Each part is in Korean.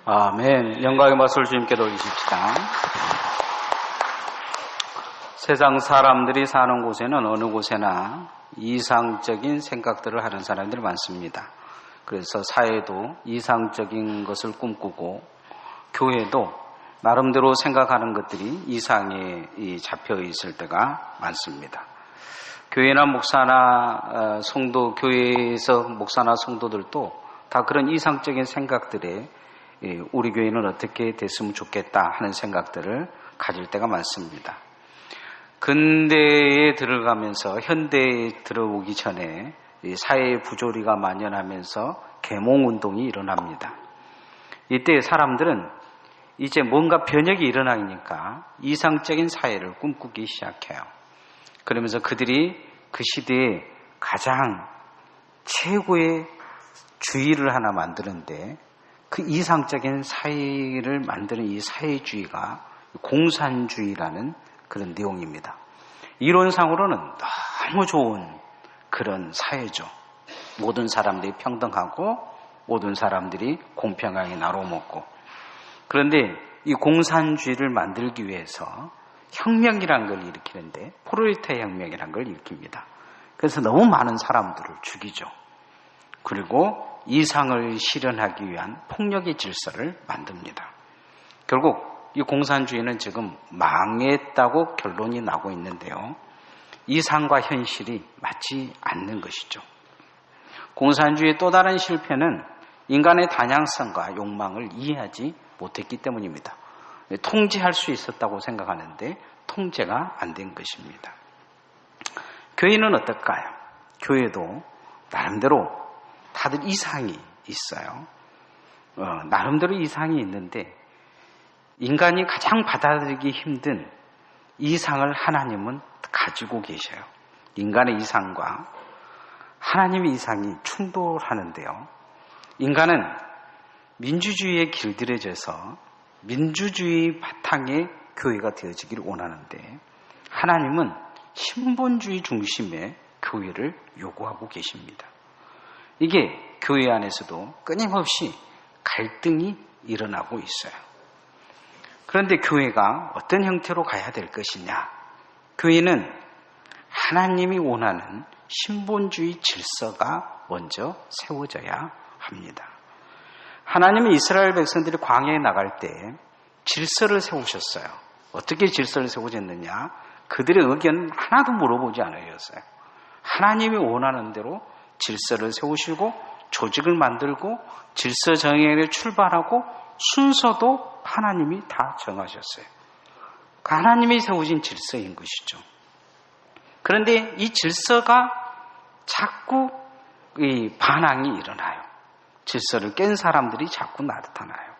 아멘. 영광의 맛을 주님께 돌리십시다. 세상 사람들이 사는 곳에는 어느 곳에나 이상적인 생각들을 하는 사람들이 많습니다. 그래서 사회도 이상적인 것을 꿈꾸고 교회도 나름대로 생각하는 것들이 이상에 잡혀 있을 때가 많습니다. 교회나 목사나 성도, 교회에서 목사나 성도들도 다 그런 이상적인 생각들에 우리 교회는 어떻게 됐으면 좋겠다 하는 생각들을 가질 때가 많습니다. 근대에 들어가면서 현대에 들어오기 전에 사회의 부조리가 만연하면서 계몽운동이 일어납니다. 이때 사람들은 이제 뭔가 변혁이 일어나니까 이상적인 사회를 꿈꾸기 시작해요. 그러면서 그들이 그 시대에 가장 최고의 주의를 하나 만드는데 그 이상적인 사회를 만드는 이 사회주의가 공산주의라는 그런 내용입니다. 이론상으로는 너무 좋은 그런 사회죠. 모든 사람들이 평등하고 모든 사람들이 공평하게 나눠 먹고. 그런데 이 공산주의를 만들기 위해서 혁명이라는 걸 일으키는데 프롤레타리아 혁명이라는 걸 일으킵니다. 그래서 너무 많은 사람들을 죽이죠. 그리고 이상을 실현하기 위한 폭력의 질서를 만듭니다. 결국 이 공산주의는 지금 망했다고 결론이 나고 있는데요. 이상과 현실이 맞지 않는 것이죠. 공산주의의 또 다른 실패는 인간의 다양성과 욕망을 이해하지 못했기 때문입니다. 통제할 수 있었다고 생각하는데 통제가 안 된 것입니다. 교회는 어떨까요? 교회도 나름대로 다들 이상이 있어요. 나름대로 이상이 있는데 인간이 가장 받아들이기 힘든 이상을 하나님은 가지고 계셔요. 인간의 이상과 하나님의 이상이 충돌하는데요. 인간은 민주주의에 길들여져서 민주주의 바탕의 교회가 되어지기를 원하는데 하나님은 신본주의 중심의 교회를 요구하고 계십니다. 이게 교회 안에서도 끊임없이 갈등이 일어나고 있어요. 그런데 교회가 어떤 형태로 가야 될 것이냐? 교회는 하나님이 원하는 신본주의 질서가 먼저 세워져야 합니다. 하나님이 이스라엘 백성들이 광야에 나갈 때 질서를 세우셨어요. 어떻게 질서를 세우셨느냐? 그들의 의견은 하나도 물어보지 않으셨어요. 하나님이 원하는 대로 질서를 세우시고 조직을 만들고 질서 정의를 출발하고 순서도 하나님이 다 정하셨어요. 하나님이 세우신 질서인 것이죠. 그런데 이 질서가 자꾸 반항이 일어나요. 질서를 깬 사람들이 자꾸 나타나요.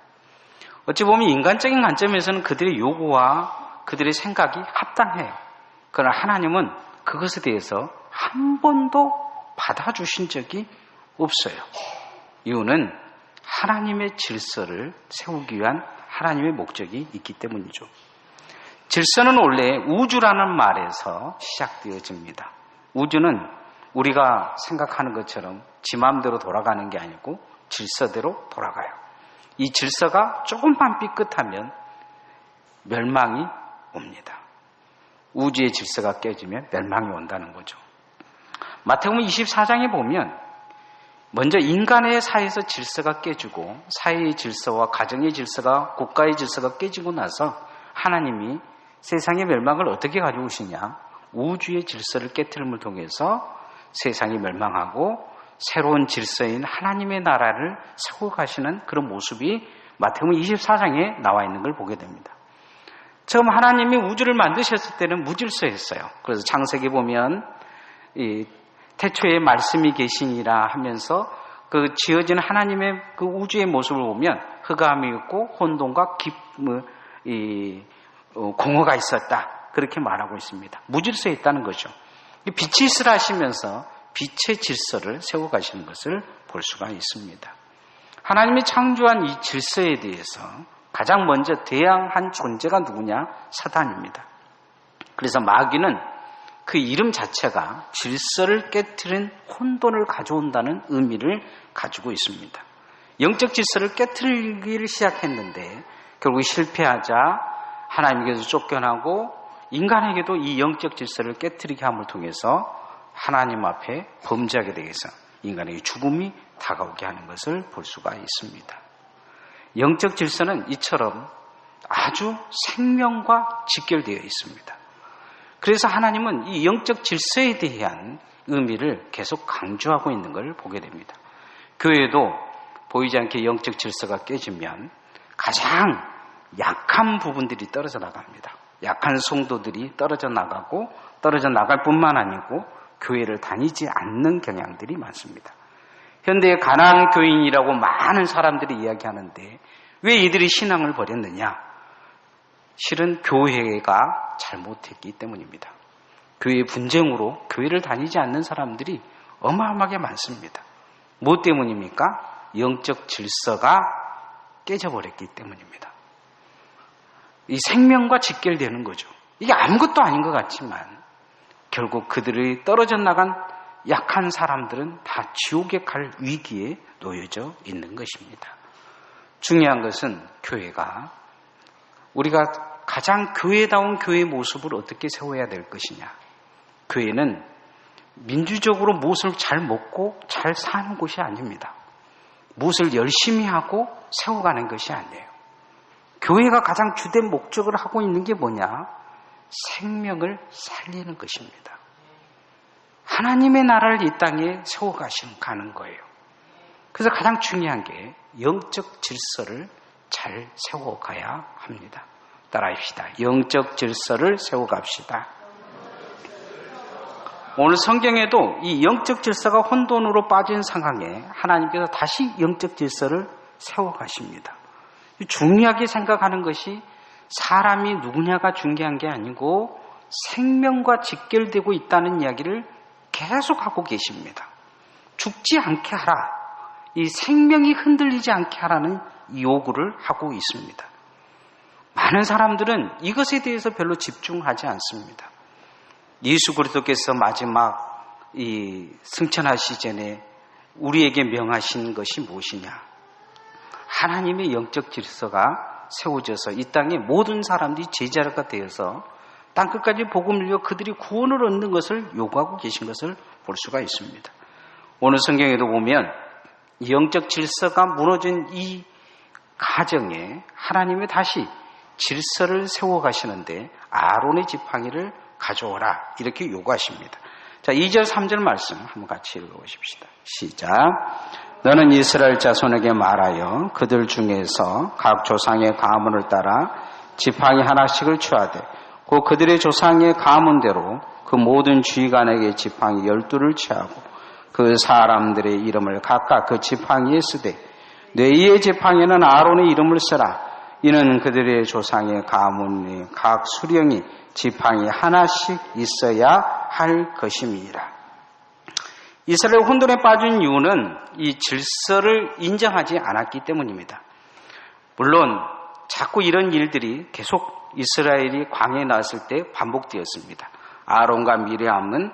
어찌 보면 인간적인 관점에서는 그들의 요구와 그들의 생각이 합당해요. 그러나 하나님은 그것에 대해서 한 번도 받아주신 적이 없어요. 이유는 하나님의 질서를 세우기 위한 하나님의 목적이 있기 때문이죠. 질서는 원래 우주라는 말에서 시작되어집니다. 우주는 우리가 생각하는 것처럼 지 마음대로 돌아가는 게 아니고 질서대로 돌아가요. 이 질서가 조금만 삐끗하면 멸망이 옵니다. 우주의 질서가 깨지면 멸망이 온다는 거죠. 마태복음 24장에 보면 먼저 인간의 사이에서 질서가 깨지고 사회의 질서와 가정의 질서가 국가의 질서가 깨지고 나서 하나님이 세상의 멸망을 어떻게 가져오시냐? 우주의 질서를 깨트림을 통해서 세상이 멸망하고 새로운 질서인 하나님의 나라를 세워가시는 그런 모습이 마태복음 24장에 나와 있는 걸 보게 됩니다. 처음 하나님이 우주를 만드셨을 때는 무질서했어요. 그래서 창세기 보면 이 태초에 말씀이 계시니라 하면서 그 지어진 하나님의 그 우주의 모습을 보면 흑암이 있고 혼돈과 공허가 있었다. 그렇게 말하고 있습니다. 무질서했다는 거죠. 빛이 있으라 하시면서 빛의 질서를 세워가시는 것을 볼 수가 있습니다. 하나님이 창조한 이 질서에 대해서 가장 먼저 대항한 존재가 누구냐? 사단입니다. 그래서 마귀는 그 이름 자체가 질서를 깨트린 혼돈을 가져온다는 의미를 가지고 있습니다. 영적 질서를 깨트리기를 시작했는데 결국 실패하자 하나님께서 쫓겨나고 인간에게도 이 영적 질서를 깨트리게 함을 통해서 하나님 앞에 범죄하게 되어서 인간에게 죽음이 다가오게 하는 것을 볼 수가 있습니다. 영적 질서는 이처럼 아주 생명과 직결되어 있습니다. 그래서 하나님은 이 영적 질서에 대한 의미를 계속 강조하고 있는 걸 보게 됩니다. 교회도 보이지 않게 영적 질서가 깨지면 가장 약한 부분들이 떨어져 나갑니다. 약한 성도들이 떨어져 나가고 떨어져 나갈 뿐만 아니고 교회를 다니지 않는 경향들이 많습니다. 현대의 가난한 교인이라고 많은 사람들이 이야기하는데 왜 이들이 신앙을 버렸느냐? 실은 교회가 잘못했기 때문입니다. 교회의 분쟁으로 교회를 다니지 않는 사람들이 어마어마하게 많습니다. 뭐 때문입니까? 영적 질서가 깨져버렸기 때문입니다. 이 생명과 직결되는 거죠. 이게 아무것도 아닌 것 같지만 결국 그들이 떨어져 나간 약한 사람들은 다 지옥에 갈 위기에 놓여져 있는 것입니다. 중요한 것은 교회가 우리가 가장 교회다운 교회의 모습을 어떻게 세워야 될 것이냐. 교회는 민주적으로 무엇을 잘 먹고 잘 사는 곳이 아닙니다. 무엇을 열심히 하고 세워가는 것이 아니에요. 교회가 가장 주된 목적을 하고 있는 게 뭐냐? 생명을 살리는 것입니다. 하나님의 나라를 이 땅에 세워가는 거예요. 그래서 가장 중요한 게 영적 질서를 잘 세워가야 합니다. 따라합시다. 영적 질서를 세워갑시다. 오늘 성경에도 이 영적 질서가 혼돈으로 빠진 상황에 하나님께서 다시 영적 질서를 세워가십니다. 중요하게 생각하는 것이 사람이 누구냐가 중요한 게 아니고 생명과 직결되고 있다는 이야기를 계속하고 계십니다. 죽지 않게 하라. 이 생명이 흔들리지 않게 하라는 요구를 하고 있습니다. 많은 사람들은 이것에 대해서 별로 집중하지 않습니다. 예수 그리스도께서 마지막 이 승천하시 전에 우리에게 명하신 것이 무엇이냐? 하나님의 영적 질서가 세워져서 이 땅에 모든 사람들이 제자가 되어서 땅끝까지 복음을 이어 그들이 구원을 얻는 것을 요구하고 계신 것을 볼 수가 있습니다. 오늘 성경에도 보면 영적 질서가 무너진 이 가정에 하나님이 다시 질서를 세워가시는데 아론의 지팡이를 가져오라 이렇게 요구하십니다. 자, 2절 3절 말씀 한번 같이 읽어보십시다. 시작. 너는 이스라엘 자손에게 말하여 그들 중에서 각 조상의 가문을 따라 지팡이 하나씩을 취하되 곧 그들의 조상의 가문대로 그 모든 주의관에게 지팡이 12를 취하고 그 사람들의 이름을 각각 그 지팡이에 쓰되 뇌의 지팡이는 아론의 이름을 쓰라. 이는 그들의 조상의 가문의 각 수령이 지팡이 하나씩 있어야 할 것임이라. 이스라엘 혼돈에 빠진 이유는 이 질서를 인정하지 않았기 때문입니다. 물론 자꾸 이런 일들이 계속 이스라엘이 광야에 나왔을 때 반복되었습니다. 아론과 미리암은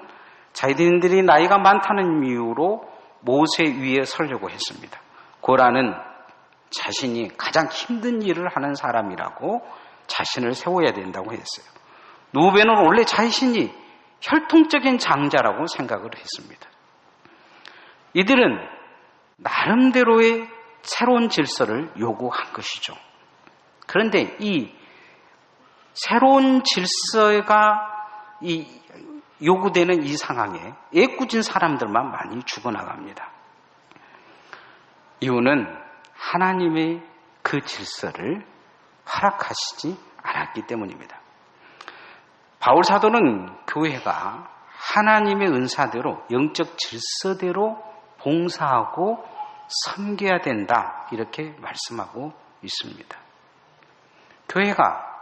자기들이 나이가 많다는 이유로 모세 위에 서려고 했습니다. 고라는 자신이 가장 힘든 일을 하는 사람이라고 자신을 세워야 된다고 했어요. 누베는 원래 자신이 혈통적인 장자라고 생각을 했습니다. 이들은 나름대로의 새로운 질서를 요구한 것이죠. 그런데 이 새로운 질서가 요구되는 이 상황에 애꿎은 사람들만 많이 죽어나갑니다. 이유는 하나님의 그 질서를 허락하시지 않았기 때문입니다. 바울 사도는 교회가 하나님의 은사대로 영적 질서대로 봉사하고 섬겨야 된다 이렇게 말씀하고 있습니다. 교회가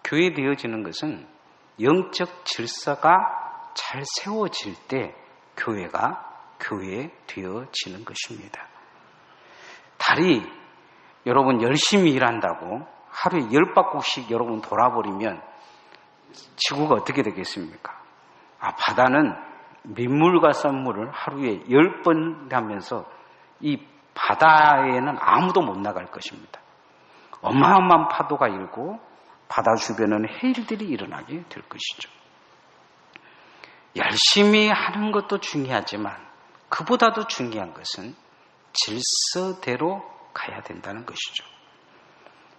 교회되어지는 것은 영적 질서가 잘 세워질 때 교회가 교회되어지는 것입니다. 달이 여러분 열심히 일한다고 하루에 10바퀴씩 여러분 돌아버리면 지구가 어떻게 되겠습니까? 바다는 민물과 썰물을 하루에 10번 하면서 이 바다에는 아무도 못 나갈 것입니다. 어마어마한 파도가 일고 바다 주변에는 해일들이 일어나게 될 것이죠. 열심히 하는 것도 중요하지만 그보다도 중요한 것은 질서대로 가야 된다는 것이죠.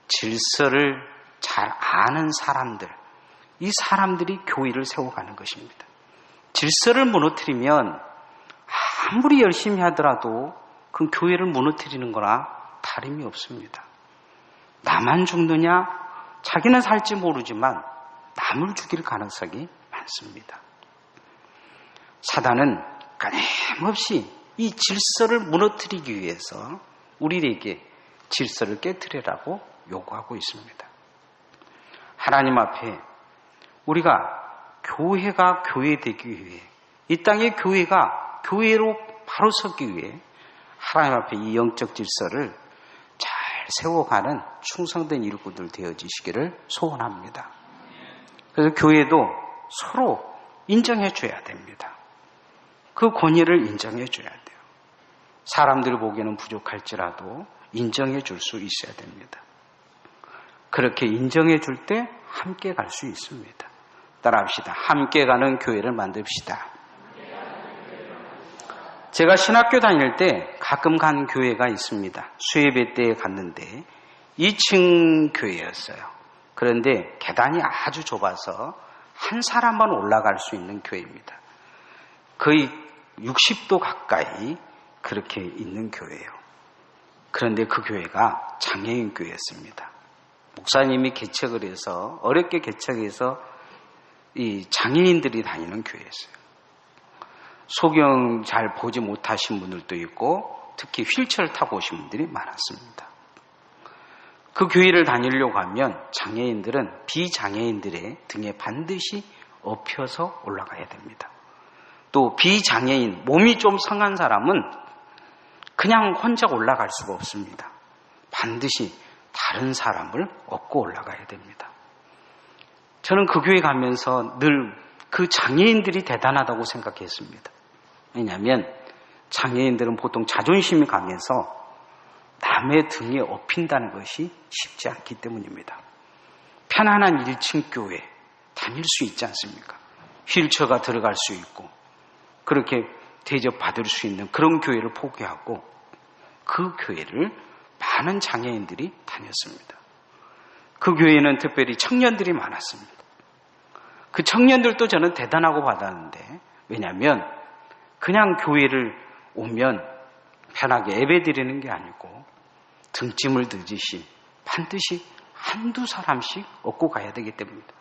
질서를 잘 아는 사람들, 이 사람들이 교회를 세워가는 것입니다. 질서를 무너뜨리면 아무리 열심히 하더라도 그 교회를 무너뜨리는 거나 다름이 없습니다. 나만 죽느냐? 자기는 살지 모르지만 남을 죽일 가능성이 많습니다. 사단은 끊임없이 이 질서를 무너뜨리기 위해서 우리에게 질서를 깨뜨리라고 요구하고 있습니다. 하나님 앞에 우리가 교회가 교회되기 위해, 이 땅의 교회가 교회로 바로 서기 위해 하나님 앞에 이 영적 질서를 잘 세워가는 충성된 일꾼들 되어지시기를 소원합니다. 그래서 교회도 서로 인정해 줘야 됩니다. 그 권위를 인정해 줘야 돼요. 사람들이 보기에는 부족할지라도 인정해 줄 수 있어야 됩니다. 그렇게 인정해 줄 때 함께 갈 수 있습니다. 따라합시다. 함께 가는 교회를 만듭시다. 제가 신학교 다닐 때 가끔 간 교회가 있습니다. 수예배 때 갔는데 2층 교회였어요. 그런데 계단이 아주 좁아서 한 사람만 올라갈 수 있는 교회입니다. 거의 60도 가까이 그렇게 있는 교회예요. 그런데 그 교회가 장애인 교회였습니다. 목사님이 개척을 해서 어렵게 개척해서 이 장애인들이 다니는 교회였어요. 소경 잘 보지 못하신 분들도 있고 특히 휠체어를 타고 오신 분들이 많았습니다. 그 교회를 다니려고 하면 장애인들은 비장애인들의 등에 반드시 업혀서 올라가야 됩니다. 또 비장애인, 몸이 좀 성한 사람은 그냥 혼자 올라갈 수가 없습니다. 반드시 다른 사람을 업고 올라가야 됩니다. 저는 그 교회 가면서 늘 그 장애인들이 대단하다고 생각했습니다. 왜냐하면 장애인들은 보통 자존심이 강해서 남의 등에 업힌다는 것이 쉽지 않기 때문입니다. 편안한 1층 교회 다닐 수 있지 않습니까? 휠체어가 들어갈 수 있고 그렇게 대접받을 수 있는 그런 교회를 포기하고 그 교회를 많은 장애인들이 다녔습니다. 그 교회에는 특별히 청년들이 많았습니다. 그 청년들도 저는 대단하고 받았는데 왜냐하면 그냥 교회를 오면 편하게 예배드리는 게 아니고 등짐을 드듯이 반드시 한두 사람씩 업고 가야 되기 때문입니다.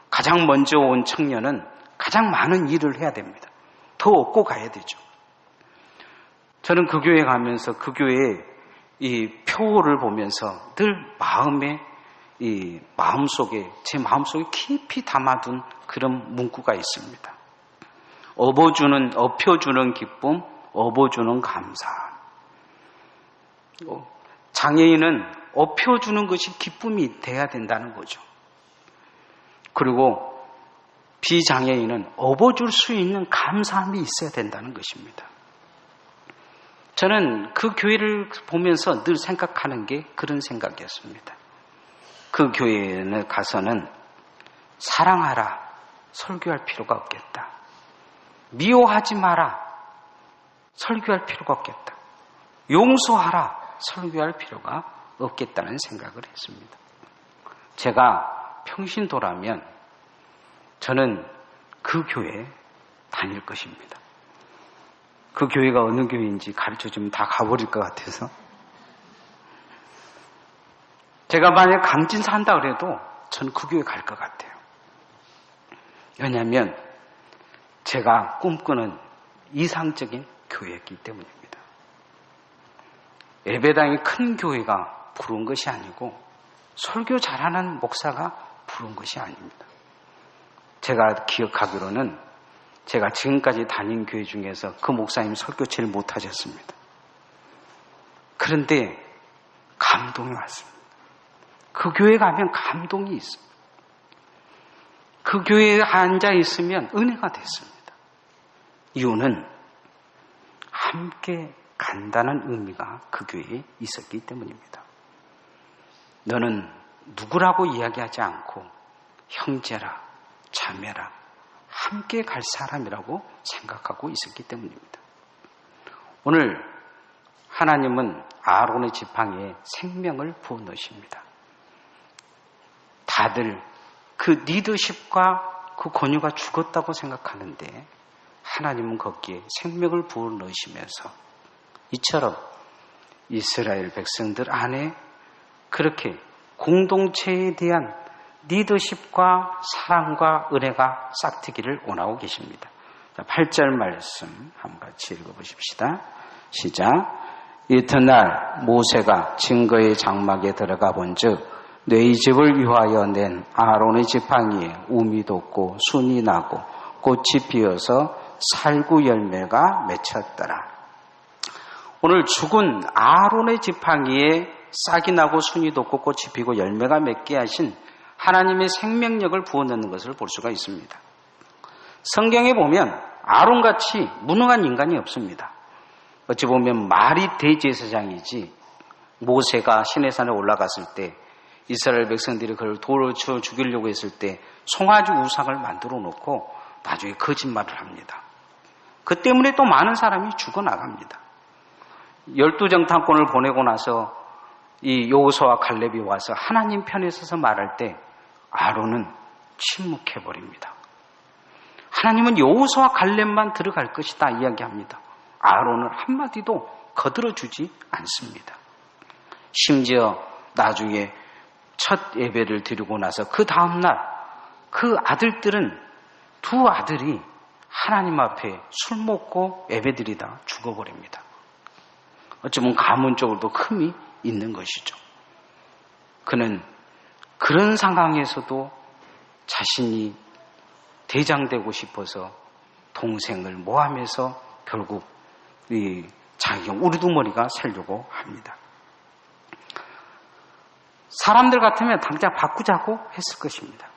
가장 먼저 온 청년은 가장 많은 일을 해야 됩니다. 더 업고 가야 되죠. 저는 그 교회 가면서 그 교회의 이 표를 보면서 늘 제 마음속에 깊이 담아둔 그런 문구가 있습니다. 업혀주는 기쁨, 업어주는 감사. 장애인은 업혀주는 것이 기쁨이 돼야 된다는 거죠. 그리고 비장애인은 업어줄 수 있는 감사함이 있어야 된다는 것입니다. 저는 그 교회를 보면서 늘 생각하는 게 그런 생각이었습니다. 그 교회에 가서는 사랑하라, 설교할 필요가 없겠다. 미워하지 마라, 설교할 필요가 없겠다. 용서하라, 설교할 필요가 없겠다는 생각을 했습니다. 제가 평신도라면 저는 그 교회에 다닐 것입니다. 그 교회가 어느 교회인지 가르쳐주면 다 가버릴 것 같아서 제가 만약 강진 산다 그래도 저는 그 교회 갈 것 같아요. 왜냐하면 제가 꿈꾸는 이상적인 교회였기 때문입니다. 예배당이 큰 교회가 부른 것이 아니고 설교 잘하는 목사가 부른 것이 아닙니다. 제가 기억하기로는 제가 지금까지 다닌 교회 중에서 그 목사님 설교 제일 못하셨습니다. 그런데 감동이 왔습니다. 그 교회 가면 감동이 있습니다. 그 교회에 앉아 있으면 은혜가 됐습니다. 이유는 함께 간단한 의미가 그 교회에 있었기 때문입니다. 너는 누구라고 이야기하지 않고 형제라, 자매라, 함께 갈 사람이라고 생각하고 있었기 때문입니다. 오늘 하나님은 아론의 지팡이에 생명을 부어넣으십니다. 다들 그 리더십과 그 권유가 죽었다고 생각하는데 하나님은 거기에 생명을 부어넣으시면서 이처럼 이스라엘 백성들 안에 그렇게 공동체에 대한 리더십과 사랑과 은혜가 싹트기를 원하고 계십니다. 8절 말씀 한번 같이 읽어보십시다. 시작. 이튿날 모세가 증거의 장막에 들어가 본즉 너희 집을 위하여 낸 아론의 지팡이에 우미 돋고 순이 나고 꽃이 피어서 살구 열매가 맺혔더라. 오늘 죽은 아론의 지팡이에 싹이 나고 순이 돋고 꽃이 피고 열매가 맺게 하신 하나님의 생명력을 부어넣는 것을 볼 수가 있습니다. 성경에 보면 아론같이 무능한 인간이 없습니다. 어찌 보면 말이 대제사장이지 모세가 시내산에 올라갔을 때 이스라엘 백성들이 그를 돌을 쳐 죽이려고 했을 때 송아지 우상을 만들어 놓고 나중에 거짓말을 합니다. 그 때문에 또 많은 사람이 죽어나갑니다. 12정탐꾼을 보내고 나서 이 여호수아와 갈렙이 와서 하나님 편에 서서 말할 때 아론은 침묵해버립니다. 하나님은 여호수아와 갈렙만 들어갈 것이다 이야기합니다. 아론은 한마디도 거들어주지 않습니다. 심지어 나중에 첫 예배를 드리고 나서 그 다음날 그 아들들은 두 아들이 하나님 앞에 술 먹고 예배드리다 죽어버립니다. 어쩌면 가문적으로도 흠이 있는 것이죠. 그는 그런 상황에서도 자신이 대장되고 싶어서 동생을 모함해서 결국 이 자기 우두머리가 살려고 합니다. 사람들 같으면 당장 바꾸자고 했을 것입니다.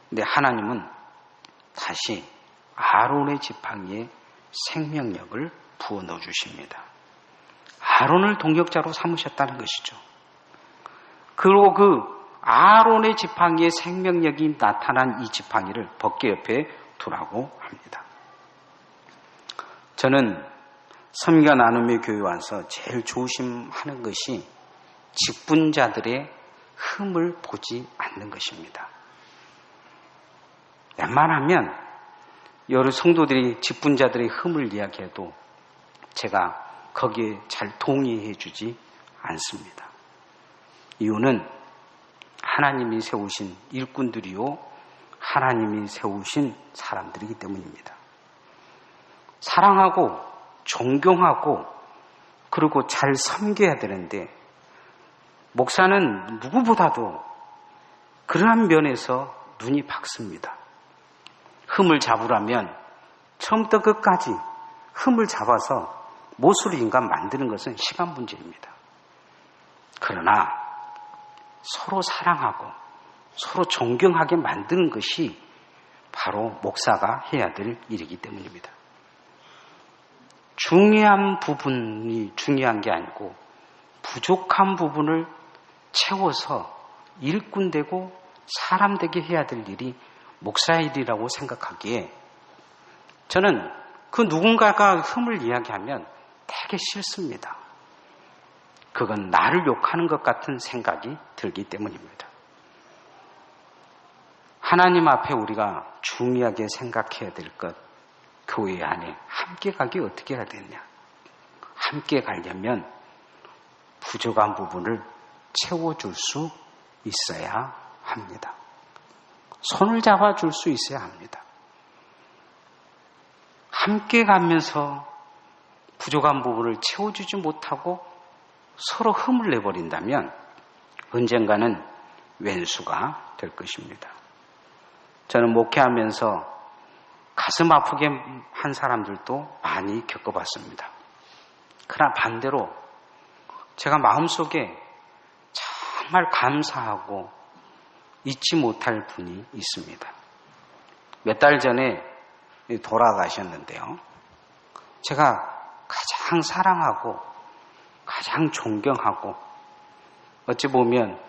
근데 하나님은 다시 아론의 지팡이에 생명력을 부어 넣어 주십니다. 아론을 동역자로 삼으셨다는 것이죠. 그리고 그 아론의 지팡이에 생명력이 나타난 이 지팡이를 법궤 옆에 두라고 합니다. 저는 섬겨 나눔의 교회 와서 제일 조심하는 것이 직분자들의 흠을 보지 않는 것입니다. 웬만하면 여러 성도들이 직분자들의 흠을 이야기해도 제가 거기에 잘 동의해 주지 않습니다. 이유는 하나님이 세우신 일꾼들이요 하나님이 세우신 사람들이기 때문입니다. 사랑하고 존경하고 그리고 잘 섬겨야 되는데 목사는 누구보다도 그러한 면에서 눈이 밝습니다. 흠을 잡으려면 처음부터 끝까지 흠을 잡아서 못으로 인간 만드는 것은 시간 문제입니다. 그러나 서로 사랑하고 서로 존경하게 만드는 것이 바로 목사가 해야 될 일이기 때문입니다. 중요한 부분이 중요한 게 아니고 부족한 부분을 채워서 일꾼 되고 사람 되게 해야 될 일이 목사의 일이라고 생각하기에 저는 그 누군가가 흠을 이야기하면 되게 싫습니다. 그건 나를 욕하는 것 같은 생각이 들기 때문입니다. 하나님 앞에 우리가 중요하게 생각해야 될 것, 교회 안에 함께 가기 어떻게 해야 되냐? 함께 가려면 부족한 부분을 채워줄 수 있어야 합니다. 손을 잡아줄 수 있어야 합니다. 함께 가면서 부족한 부분을 채워주지 못하고 서로 흠을 내버린다면 언젠가는 왼수가 될 것입니다. 저는 목회하면서 가슴 아프게 한 사람들도 많이 겪어봤습니다. 그러나 반대로 제가 마음속에 정말 감사하고 잊지 못할 분이 있습니다. 몇 달 전에 돌아가셨는데요. 제가 가장 사랑하고 가장 존경하고 어찌 보면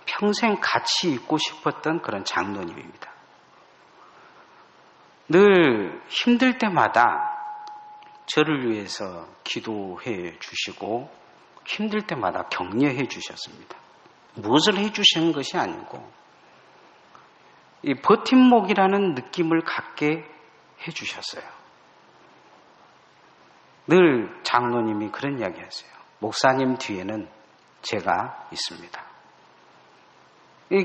평생 같이 있고 싶었던 그런 장로님입니다. 늘 힘들 때마다 저를 위해서 기도해 주시고 힘들 때마다 격려해 주셨습니다. 무엇을 해 주시는 것이 아니고 이 버팀목이라는 느낌을 갖게 해 주셨어요. 늘 장로님이 그런 이야기 하세요. 목사님 뒤에는 제가 있습니다.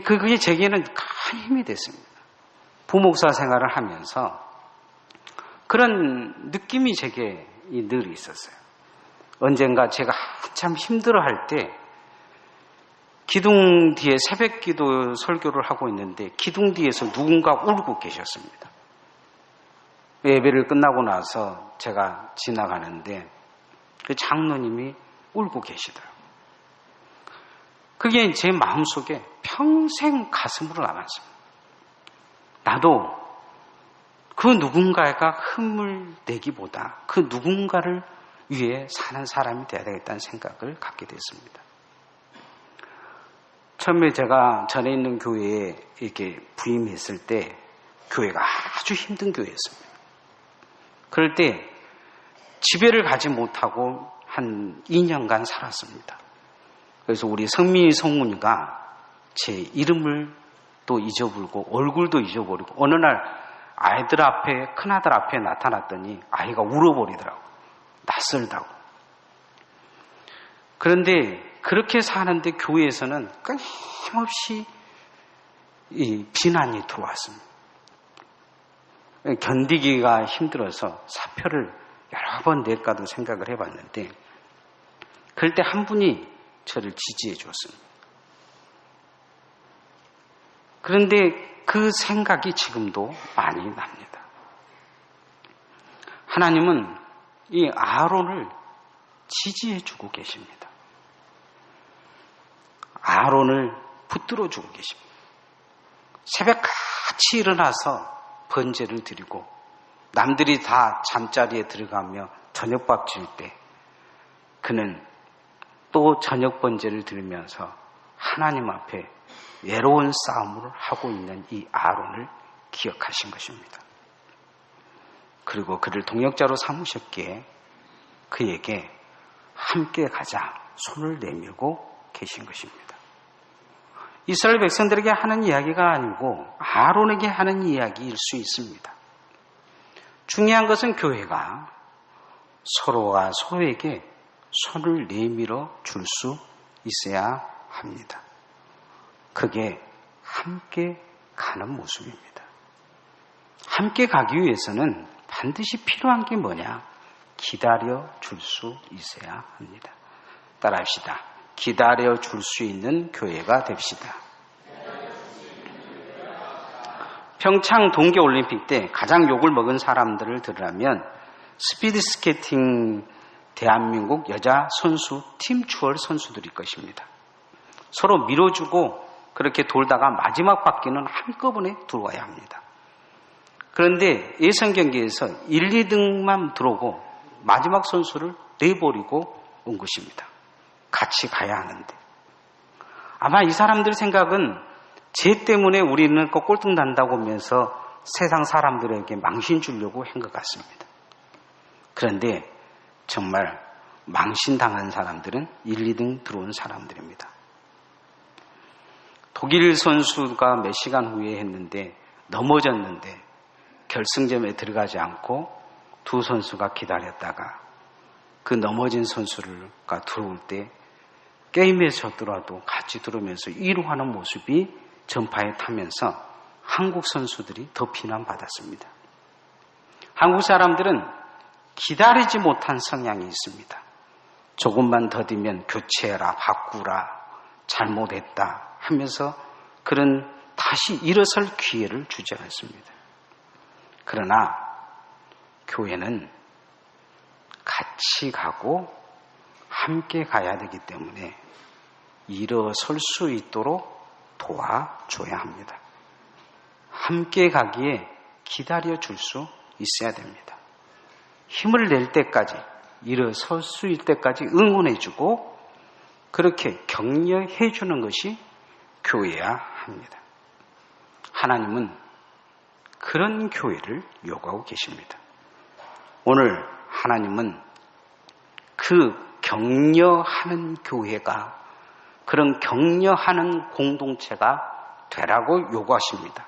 그게 제게는 큰 힘이 됐습니다. 부목사 생활을 하면서 그런 느낌이 제게 늘 있었어요. 언젠가 제가 한참 힘들어할 때 기둥 뒤에 새벽 기도 설교를 하고 있는데 기둥 뒤에서 누군가 울고 계셨습니다. 예배를 끝나고 나서 제가 지나가는데 그 장로님이 울고 계시더라고요. 그게 제 마음속에 평생 가슴으로 남았습니다. 나도 그 누군가가 힘을 내기보다 그 누군가를 위해 사는 사람이 되어야 되겠다는 생각을 갖게 됐습니다. 처음에 제가 전에 있는 교회에 이렇게 부임했을 때 교회가 아주 힘든 교회였습니다. 그럴 때 집에를 가지 못하고 한 2년간 살았습니다. 그래서 우리 성민이 성문이가 제 이름을 또 잊어버리고 얼굴도 잊어버리고 어느 날 아이들 앞에 큰아들 앞에 나타났더니 아이가 울어버리더라고. 낯설다고. 그런데 그렇게 사는데 교회에서는 끊임없이 이 비난이 들어왔습니다. 견디기가 힘들어서 사표를 여러 번 낼까도 생각을 해봤는데 그럴 때 한 분이 저를 지지해 줬습니다. 그런데 그 생각이 지금도 많이 납니다. 하나님은 이 아론을 지지해 주고 계십니다. 아론을 붙들어 주고 계십니다. 새벽같이 일어나서 번제를 드리고 남들이 다 잠자리에 들어가며 저녁밥 줄 때 그는 또 저녁 번제를 드리면서 하나님 앞에 외로운 싸움을 하고 있는 이 아론을 기억하신 것입니다. 그리고 그를 동역자로 삼으셨기에 그에게 함께 가자 손을 내밀고 계신 것입니다. 이스라엘 백성들에게 하는 이야기가 아니고 아론에게 하는 이야기일 수 있습니다. 중요한 것은 교회가 서로가 서로에게 손을 내밀어 줄 수 있어야 합니다. 그게 함께 가는 모습입니다. 함께 가기 위해서는 반드시 필요한 게 뭐냐? 기다려 줄 수 있어야 합니다. 따라합시다. 기다려 줄 수 있는 교회가 됩시다. 평창 동계올림픽 때 가장 욕을 먹은 사람들을 들으라면 스피드스케이팅 대한민국 여자 선수 팀 추월 선수들일 것입니다. 서로 밀어주고 그렇게 돌다가 마지막 바퀴는 한꺼번에 들어와야 합니다. 그런데 예선 경기에서 1, 2등만 들어오고 마지막 선수를 내버리고 온 것입니다. 같이 가야 하는데. 아마 이 사람들 생각은 쟤 때문에 우리는 꼴등 난다고 하면서 세상 사람들에게 망신 주려고 한 것 같습니다. 그런데 정말 망신당한 사람들은 1, 2등 들어온 사람들입니다. 독일 선수가 몇 시간 후에 했는데 넘어졌는데 결승점에 들어가지 않고 두 선수가 기다렸다가 그 넘어진 선수가 들어올 때 게임에 졌더라도 같이 들어오면서 위로하는 모습이 전파에 타면서 한국 선수들이 더 비난받았습니다. 한국 사람들은 기다리지 못한 성향이 있습니다. 조금만 더디면 교체해라, 바꾸라, 잘못했다 하면서 그런 다시 일어설 기회를 주지 않습니다. 그러나 교회는 같이 가고 함께 가야 되기 때문에 일어설 수 있도록 도와줘야 합니다. 함께 가기에 기다려 줄 수 있어야 됩니다. 힘을 낼 때까지 일어설 수 있을 때까지 응원해주고 그렇게 격려해주는 것이 교회야 합니다. 하나님은 그런 교회를 요구하고 계십니다. 오늘 하나님은 그 격려하는 교회가, 그런 격려하는 공동체가 되라고 요구하십니다.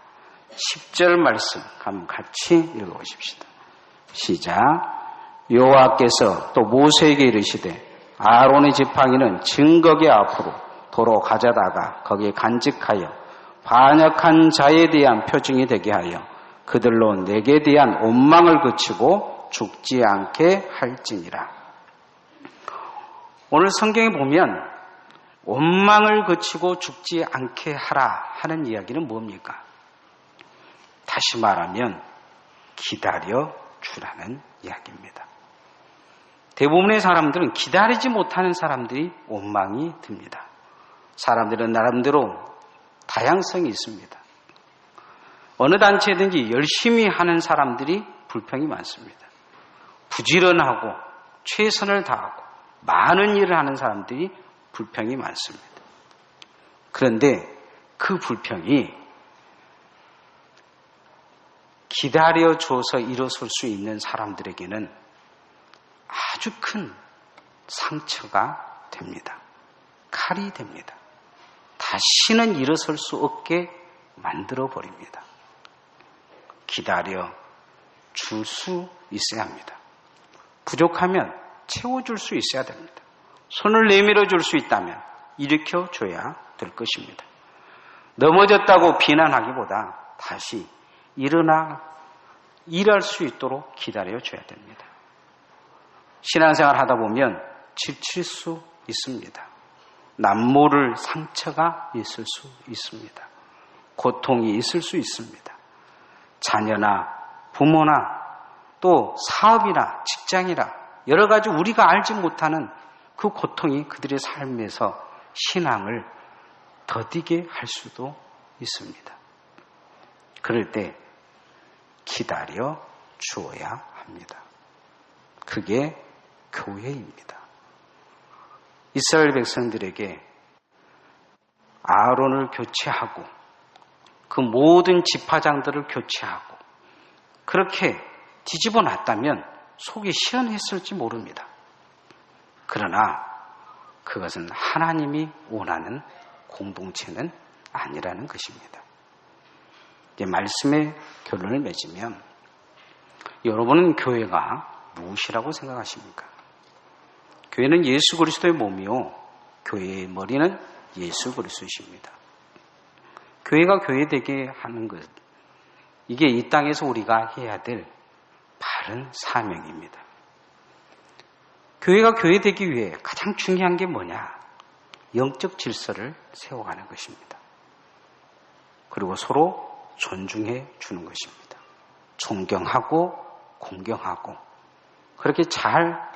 10절 말씀 한번 같이 읽어보십시다. 시작. 여호와께서 또 모세에게 이르시되 아론의 지팡이는 증거궤 앞으로 도로 가져다가 거기에 간직하여 반역한 자에 대한 표징이 되게 하여 그들로 내게 대한 원망을 그치고 죽지 않게 할지니라. 오늘 성경에 보면 원망을 그치고 죽지 않게 하라 하는 이야기는 뭡니까? 다시 말하면 기다려 주라는 이야기입니다. 대부분의 사람들은 기다리지 못하는 사람들이 원망이 듭니다. 사람들은 나름대로 다양성이 있습니다. 어느 단체든지 열심히 하는 사람들이 불평이 많습니다. 부지런하고 최선을 다하고 많은 일을 하는 사람들이 불평이 많습니다. 그런데 그 불평이 기다려줘서 일어설 수 있는 사람들에게는 아주 큰 상처가 됩니다. 칼이 됩니다. 다시는 일어설 수 없게 만들어버립니다. 기다려 줄 수 있어야 합니다. 부족하면 채워줄 수 있어야 됩니다. 손을 내밀어 줄 수 있다면 일으켜줘야 될 것입니다. 넘어졌다고 비난하기보다 다시 일어나 일할 수 있도록 기다려줘야 됩니다. 신앙생활 하다 보면 지칠 수 있습니다. 남모를 상처가 있을 수 있습니다. 고통이 있을 수 있습니다. 자녀나 부모나 또 사업이나 직장이나 여러 가지 우리가 알지 못하는 그 고통이 그들의 삶에서 신앙을 더디게 할 수도 있습니다. 그럴 때 기다려 주어야 합니다. 그게 교회입니다. 이스라엘 백성들에게 아론을 교체하고 그 모든 지파장들을 교체하고 그렇게 뒤집어 놨다면 속이 시원했을지 모릅니다. 그러나 그것은 하나님이 원하는 공동체는 아니라는 것입니다. 이제 말씀의 결론을 맺으면 여러분은 교회가 무엇이라고 생각하십니까? 교회는 예수 그리스도의 몸이요 교회의 머리는 예수 그리스도이십니다. 교회가 교회되게 하는 것, 이게 이 땅에서 우리가 해야 될 바른 사명입니다. 교회가 교회되기 위해 가장 중요한 게 뭐냐? 영적 질서를 세워가는 것입니다. 그리고 서로 존중해 주는 것입니다. 존경하고 공경하고 그렇게 잘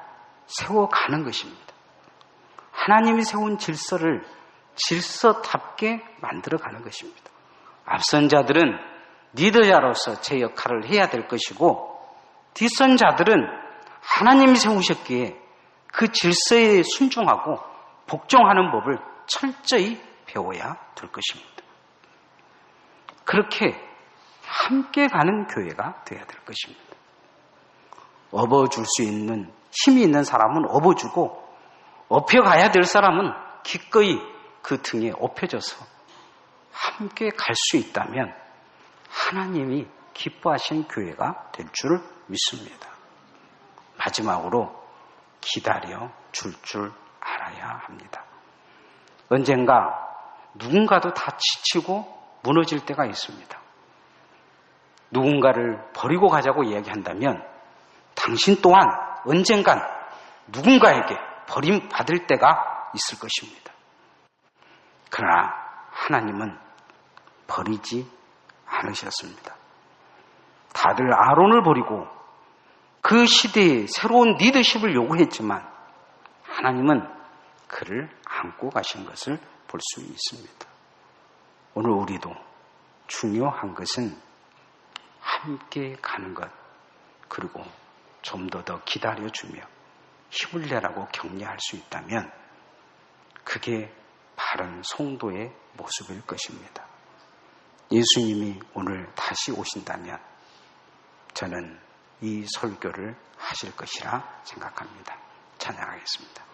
세워가는 것입니다. 하나님이 세운 질서를 질서답게 만들어가는 것입니다. 앞선 자들은 리더자로서 제 역할을 해야 될 것이고 뒷선 자들은 하나님이 세우셨기에 그 질서에 순종하고 복종하는 법을 철저히 배워야 될 것입니다. 그렇게 함께 가는 교회가 되어야 될 것입니다. 업어줄 수 있는 힘이 있는 사람은 업어주고 업혀가야 될 사람은 기꺼이 그 등에 업혀져서 함께 갈 수 있다면 하나님이 기뻐하시는 교회가 될 줄 믿습니다. 마지막으로 기다려 줄 알아야 합니다. 언젠가 누군가도 다 지치고 무너질 때가 있습니다. 누군가를 버리고 가자고 이야기한다면 당신 또한 언젠간 누군가에게 버림받을 때가 있을 것입니다. 그러나 하나님은 버리지 않으셨습니다. 다들 아론을 버리고 그 시대에 새로운 리더십을 요구했지만 하나님은 그를 안고 가신 것을 볼 수 있습니다. 오늘 우리도 중요한 것은 함께 가는 것, 그리고 좀 더 기다려주며 힘을 내라고 격려할 수 있다면 그게 바른 성도의 모습일 것입니다. 예수님이 오늘 다시 오신다면 저는 이 설교를 하실 것이라 생각합니다. 찬양하겠습니다.